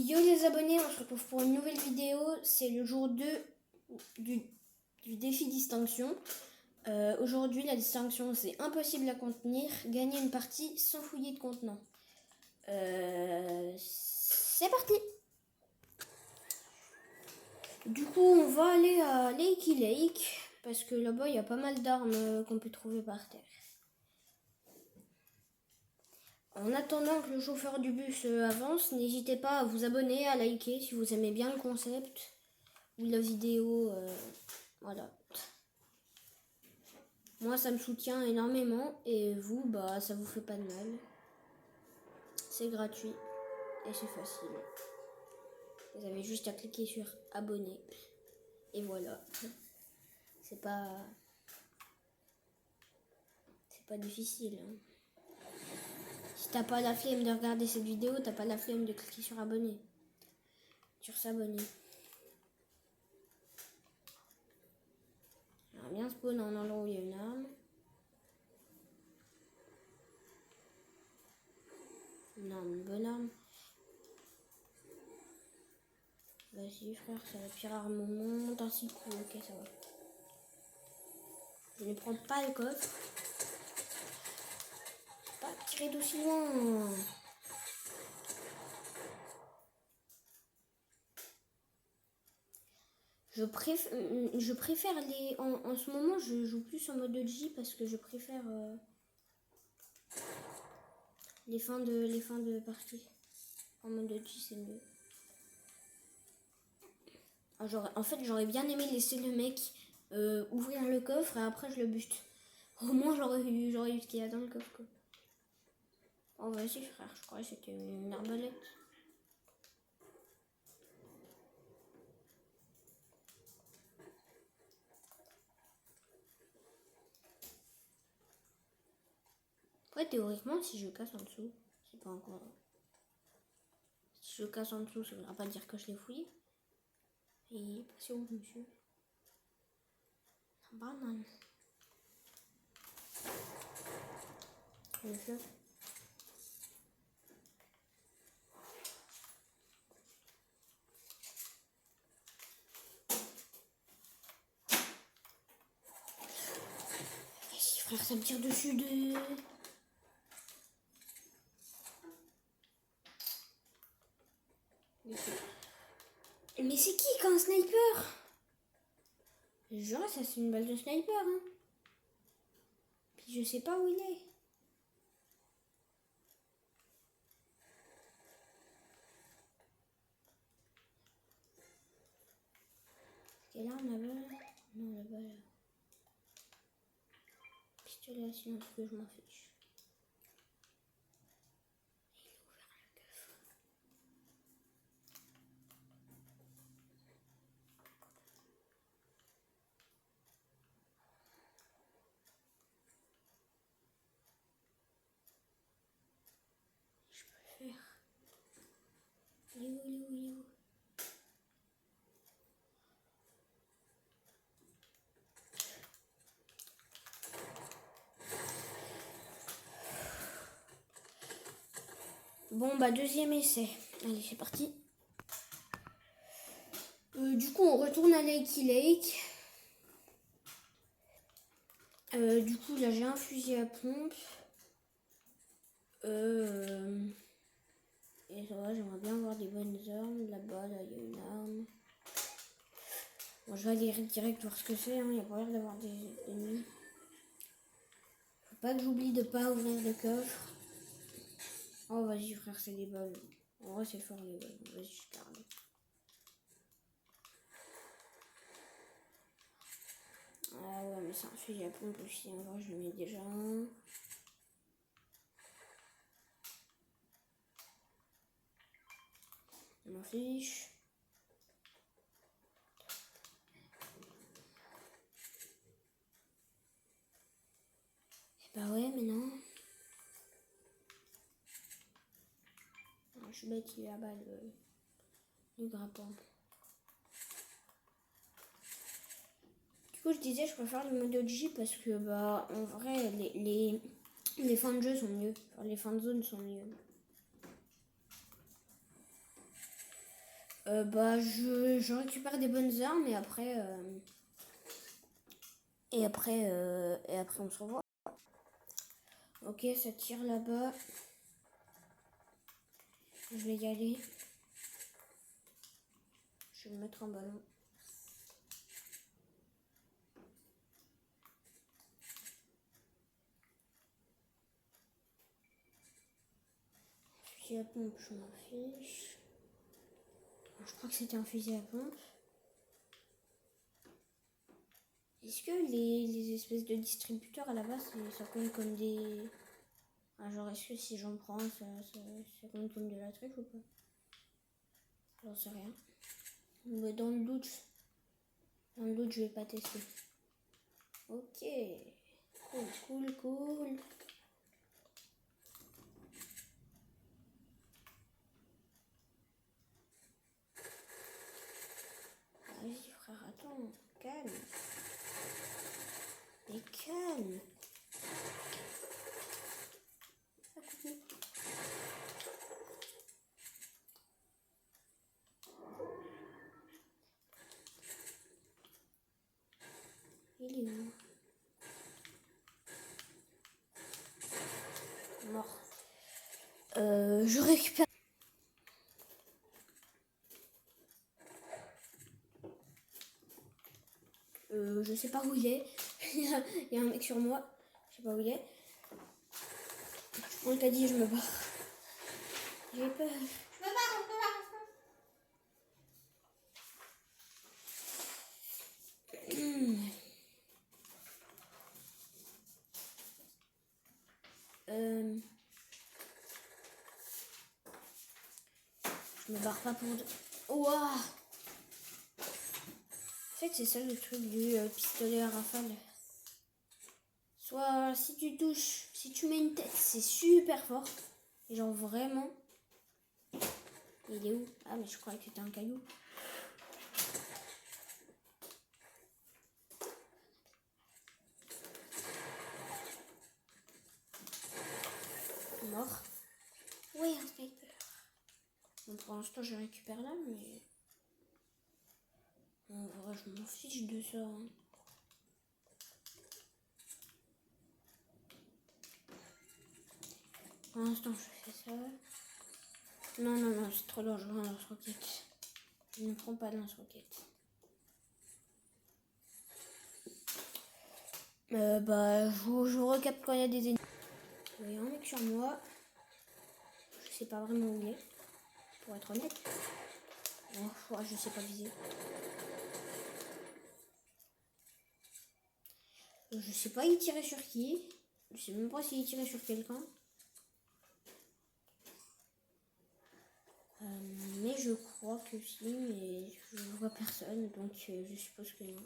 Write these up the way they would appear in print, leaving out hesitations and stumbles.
Yo les abonnés, on se retrouve pour une nouvelle vidéo. C'est le jour 2 du défi distinction. Aujourd'hui, la distinction, c'est impossible à contenir. Gagner une partie sans fouiller de contenant. C'est parti. Du coup, on va aller à Lakey Lake. Parce que là-bas, il y a pas mal d'armes qu'on peut trouver par terre. En attendant que le chauffeur du bus avance, n'hésitez pas à vous abonner, à liker si vous aimez bien le concept ou la vidéo. Voilà. Moi, ça me soutient énormément et vous, bah, ça vous fait pas de mal. C'est gratuit et c'est facile. Vous avez juste à cliquer sur abonner et voilà. C'est pas difficile. Hein. Si t'as pas la flemme de regarder cette vidéo, t'as pas la flemme de cliquer sur abonner. Sur s'abonner. Alors bien spawn en endroit où il y a une arme. Une bonne arme. Vas-y frère, c'est la pire arme au monde. Un 6 coups, ok ça va. Je ne prends pas le coffre. Pas tirer d'aussi loin. Je préfère les... En ce moment, je joue plus en mode J parce que je préfère les fins de partie. En mode J, c'est mieux. En fait, j'aurais bien aimé laisser le mec ouvrir le coffre et après je le buste. Au moins, j'aurais eu ce qu'il y a dans le coffre. Quoi. Oh, vas-y, frère, je croyais que c'était une arbalète. Ouais, théoriquement, si je casse en dessous, c'est pas encore. Si je casse en dessous, ça ne voudra pas dire que je l'ai fouillé. Et passez où, monsieur? La banane. Monsieur. Vas-y, frère, ça me tire dessus de. Mais c'est qui quand un sniper? Genre, ça c'est une balle de sniper, hein. Puis je sais pas où il est. Quelle arme là-bas? Non, là-bas, là. Pistolet, sinon que je m'en fiche. Il est où, il est où, il est où? Bon, bah, deuxième essai. Allez, c'est parti. Du coup, on retourne à Lakey Lake. Du coup, là, j'ai un fusil à pompe. Et ça va, j'aimerais bien avoir des bonnes armes. Là-bas, là, il y a une arme. Bon, je vais aller direct voir ce que c'est. Il n'y a pas l'air d'avoir des ennemis. Faut pas que j'oublie de pas ouvrir le coffre. Oh, vas-y, frère, c'est des balles. En vrai, c'est fort, les balles. Vas-y, je garde. Ah ouais, mais c'est un fusil à pompe aussi. En vrai, je le mets déjà. Je m'en fiche. Bah ouais, mais non. Non, je suis bête, il est là-bas, le grappin. Du coup, je disais, je préfère le mode J parce que, bah, en vrai, les fins de jeu sont mieux. Enfin, les fins de zone sont mieux. Bah, je récupère des bonnes armes et après, on se revoit. Ok, ça tire là-bas. Je vais y aller. Je vais me mettre un ballon. Fusil à pompe, je m'en fiche. Je crois que c'était un fusil à pompe. Est-ce que les espèces de distributeurs à la base, ça compte comme des... Ah, genre, est-ce que si j'en prends, ça compte comme de la truffe ou pas? J'en sais rien. Mais dans le doute, je vais pas tester. Ok. Cool. Vas-y frère, attends, calme. Mais calme. Il est où? Mort. Je récupère. Je sais pas où il est. Il y a un mec sur moi. Je sais pas où il est. Je prends le caddie, je me barre. J'ai peur. Je me barre. Je me barre pas pour... Ouah. En fait, c'est ça le truc du pistolet à rafale. Soit si tu mets une tête, c'est super fort. Genre vraiment. Il est où? Ah, mais je croyais que c'était un caillou. Mort. Oui, un sniper. Bon, pour l'instant, je récupère là, mais... En vrai, je m'en fiche de ça. Hein. Pour l'instant, je fais ça. Non, c'est trop dangereux, un lance-roquette. Je ne prends pas de lance-roquette. Bah, je recapte quand il y a des ennemis. Il y a un mec sur moi. Je sais pas vraiment où il est, pour être honnête. Bon, je sais pas viser. Je sais pas il tirait sur qui. Je sais même pas s'il tirait sur quelqu'un. Mais je crois que si, mais je vois personne, donc je suppose que non.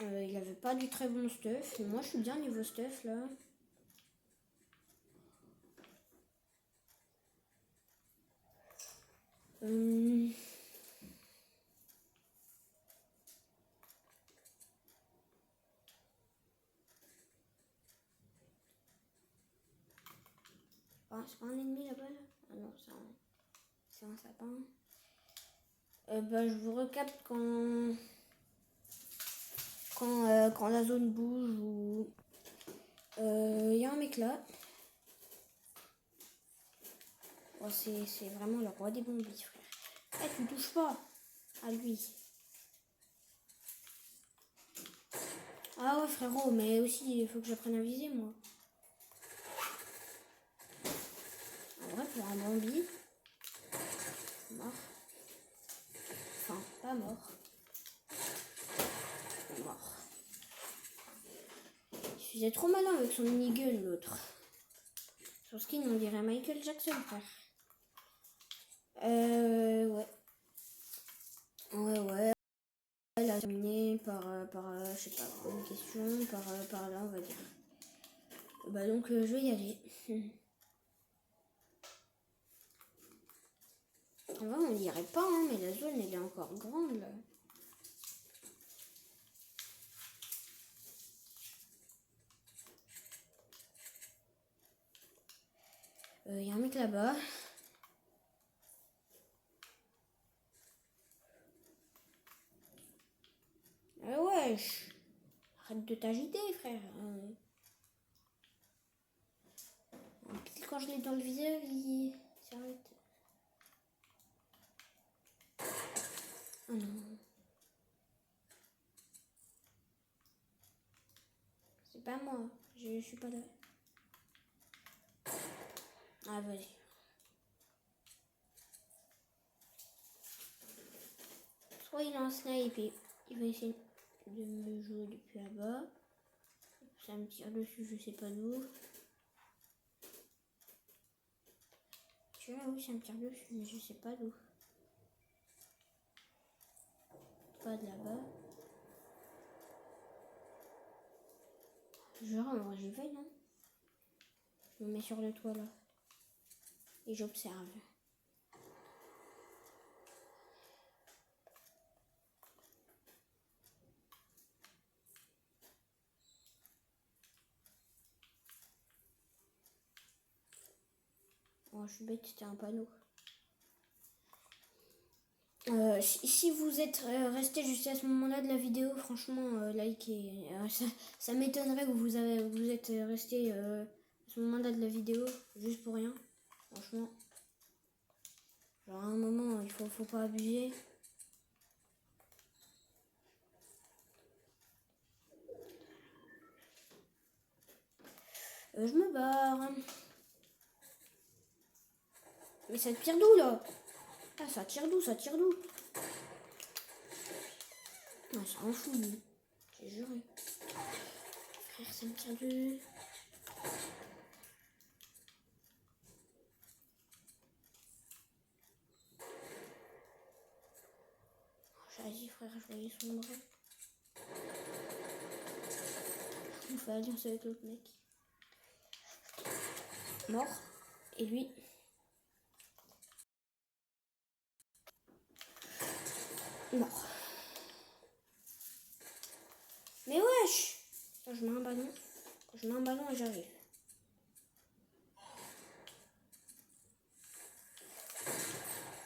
Il avait pas du très bon stuff, mais moi je suis bien niveau stuff là. Ah, c'est pas un ennemi là-bas là? Ah non, c'est un sapin. Bah, je vous recapte quand la zone bouge ou... y a un mec là. Oh, c'est vraiment le roi des bombies, frère. Eh, tu touches pas à lui. Ah ouais, frérot, mais aussi, il faut que j'apprenne à viser, moi. En vrai, pour un bombi... Mort. Enfin, pas mort. Mort. Il faisait trop malin avec son minigun, l'autre. Son skin, on dirait Michael Jackson, frère. Ouais. Ouais. Elle a terminé par je sais pas, une question, par là, on va dire. Bah donc, je vais y aller. En vrai, on dirait pas, hein, mais la zone, elle est encore grande, là. y a un mec là-bas. Ah wesh. Arrête de t'agiter, frère. Quand je l'ai dans le viseur, il s'arrête. Oh non. C'est pas moi. Je suis pas là. Ah, vas-y. Soit il a un snipe et il va essayer de me jouer depuis là-bas. Ça me tire dessus, je sais pas d'où. Tu vois, oui, ça me tire dessus, mais je sais pas d'où. Pas de là-bas. Genre, moi j'y vais, non? Je me mets sur le toit là. Et j'observe. Oh, je suis bête, c'était un panneau. Si vous êtes resté jusqu'à ce moment-là de la vidéo, franchement, likez. Ça m'étonnerait que vous êtes resté à ce moment-là de la vidéo, juste pour rien. Franchement. Genre à un moment, il faut pas abuser. Je me barre. Mais ça tire d'où là? Ah, ça tire d'où? Non, ça en fout lui. J'ai juré. Frère, ça me tire de... Vas-y frère, je vais aller sombrer. On fait alliance avec l'autre mec. Mort. Et lui. Mort. Mais wesh! Attends, je mets un ballon. Je mets un ballon et j'arrive.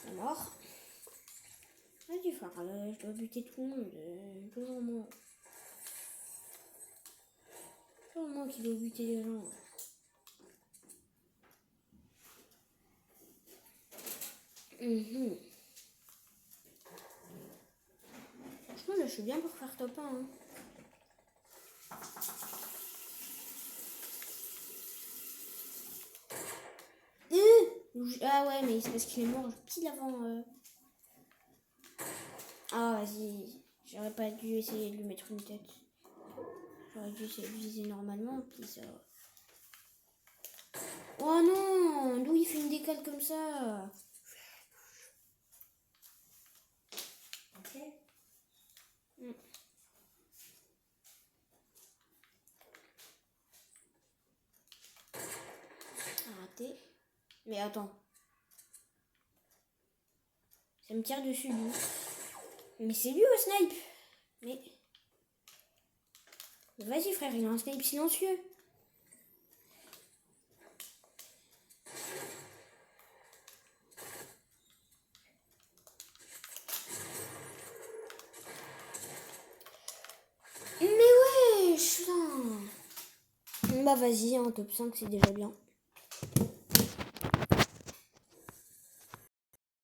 C'est mort. Vas-y frère, je dois buter tout le monde. Toujours moi. Toujours moi qui dois buter les gens. Franchement là je suis bien pour faire top 1. Hein. Ah ouais mais c'est parce qu'il est mort pile avant. Ah vas-y, j'aurais pas dû essayer de lui mettre une tête. J'aurais dû essayer de viser normalement puis ça. Oh non, d'où il fait une décale comme ça? Ok. Raté. Mais attends. Ça me tire dessus lui. Mais c'est lui au snipe. Mais vas-y frère, il a un snipe silencieux. Mais ouais, putain. Bah vas-y, en top 5 c'est déjà bien.